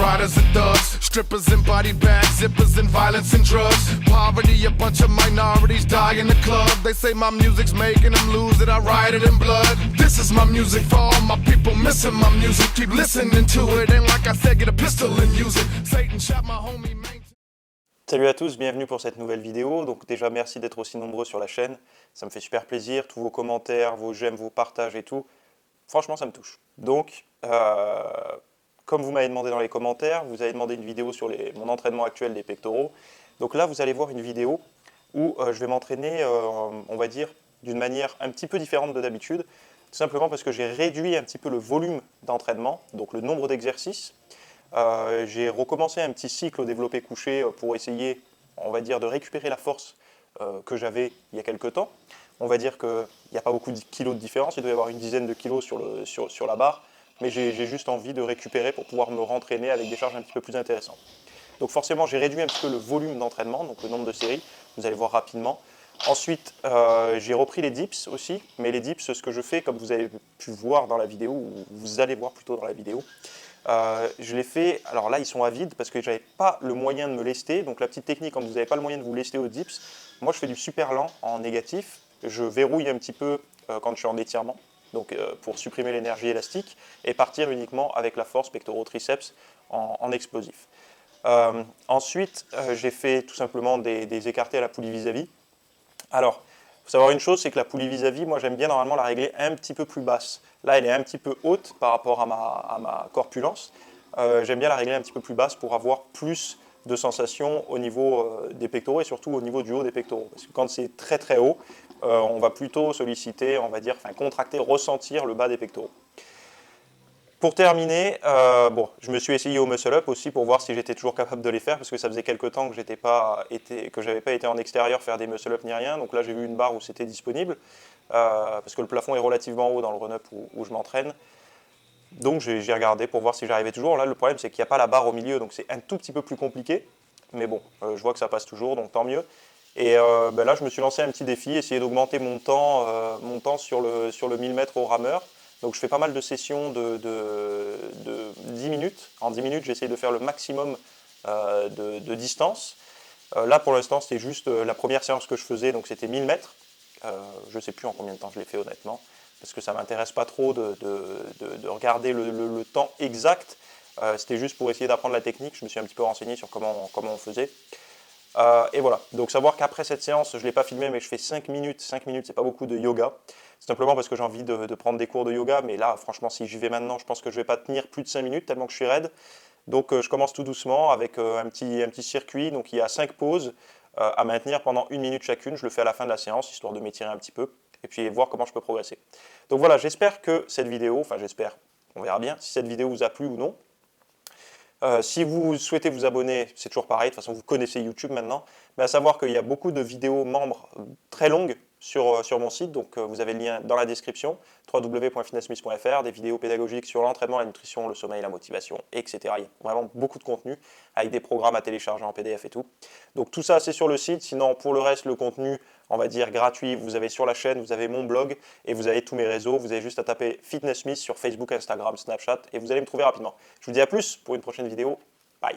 riders and thugs, strippers in body bags, zippers and violence and drugs. Poverty, a bunch of minorities die in the club. They say my music's making them lose it, I write it in blood. This is my music for all my people missing my music. Keep listening to it, and like I said, get a pistol and use it. Satan shot my homie, man. Salut à tous, bienvenue pour cette nouvelle vidéo. Donc déjà merci d'être aussi nombreux sur la chaîne, ça me fait super plaisir, tous vos commentaires, vos j'aime, vos partages et tout, franchement ça me touche. Donc, comme vous m'avez demandé dans les commentaires, vous avez demandé une vidéo sur mon entraînement actuel des pectoraux. Donc là vous allez voir une vidéo où je vais m'entraîner, on va dire, d'une manière un petit peu différente de d'habitude, tout simplement parce que j'ai réduit un petit peu le volume d'entraînement, donc le nombre d'exercices. J'ai recommencé un petit cycle au développé couché pour essayer, on va dire, de récupérer la force que j'avais il y a quelques temps. On va dire qu'il n'y a pas beaucoup de kilos de différence, il doit y avoir une dizaine de kilos sur la barre, mais j'ai juste envie de récupérer pour pouvoir me rentraîner avec des charges un petit peu plus intéressantes. Donc forcément, j'ai réduit un petit peu le volume d'entraînement, donc le nombre de séries, vous allez voir rapidement. Ensuite, j'ai repris les dips aussi, mais les dips, ce que je fais, comme vous avez pu voir dans la vidéo, ou vous allez voir plutôt dans la vidéo, je l'ai fait, alors là ils sont à vide parce que j'avais pas le moyen de me lester, donc la petite technique quand vous n'avez pas le moyen de vous lester aux dips, moi je fais du super lent en négatif, je verrouille un petit peu quand je suis en étirement, donc pour supprimer l'énergie élastique et partir uniquement avec la force pectoraux triceps en explosif. Ensuite j'ai fait tout simplement des écartés à la poulie vis-à-vis. Alors, il faut savoir une chose, c'est que la poulie vis-à-vis, moi j'aime bien normalement la régler un petit peu plus basse. Là, elle est un petit peu haute par rapport à ma corpulence. J'aime bien la régler un petit peu plus basse pour avoir plus de sensations au niveau des pectoraux et surtout au niveau du haut des pectoraux. Parce que quand c'est très très haut, on va plutôt solliciter, on va dire, enfin contracter, ressentir le bas des pectoraux. Pour terminer, je me suis essayé au muscle-up aussi pour voir si j'étais toujours capable de les faire parce que ça faisait quelques temps que je n'avais pas été en extérieur faire des muscle-up ni rien. Donc là, j'ai vu une barre où c'était disponible parce que le plafond est relativement haut dans le run-up où je m'entraîne. Donc j'ai regardé pour voir si j'arrivais toujours. Là, le problème, c'est qu'il n'y a pas la barre au milieu, donc c'est un tout petit peu plus compliqué. Mais bon, je vois que ça passe toujours, donc tant mieux. Et là, je me suis lancé un petit défi, essayer d'augmenter mon temps sur le 1000 mètres au rameur. Donc je fais pas mal de sessions de 10 minutes. En 10 minutes, j'essaye de faire le maximum de distance. Là, pour l'instant, c'était juste la première séance que je faisais, donc c'était 1000 mètres. Je ne sais plus en combien de temps je l'ai fait, honnêtement, parce que ça ne m'intéresse pas trop de regarder le temps exact. C'était juste pour essayer d'apprendre la technique. Je me suis un petit peu renseigné sur comment on faisait. Et voilà, donc savoir qu'après cette séance, je ne l'ai pas filmé, mais je fais 5 minutes. 5 minutes, c'est pas beaucoup de yoga. C'est simplement parce que j'ai envie de prendre des cours de yoga, mais là, franchement, si j'y vais maintenant, je pense que je ne vais pas tenir plus de 5 minutes, tellement que je suis raide. Donc je commence tout doucement avec un petit circuit. Donc il y a 5 pauses à maintenir pendant 1 minute chacune. Je le fais à la fin de la séance, histoire de m'étirer un petit peu, et puis voir comment je peux progresser. Donc voilà, j'espère que cette vidéo, enfin j'espère, on verra bien si cette vidéo vous a plu ou non. Si vous souhaitez vous abonner, c'est toujours pareil, de toute façon vous connaissez YouTube maintenant, mais à savoir qu'il y a beaucoup de vidéos membres très longues sur mon site, donc vous avez le lien dans la description, www.fitnessmith.fr, des vidéos pédagogiques sur l'entraînement, la nutrition, le sommeil, la motivation, etc. Il y a vraiment beaucoup de contenu avec des programmes à télécharger en PDF et tout. Donc tout ça c'est sur le site, sinon pour le reste le contenu, on va dire gratuit, vous avez sur la chaîne, vous avez mon blog et vous avez tous mes réseaux, vous avez juste à taper Fitness Smith sur Facebook, Instagram, Snapchat et vous allez me trouver rapidement. Je vous dis à plus pour une prochaine vidéo, bye.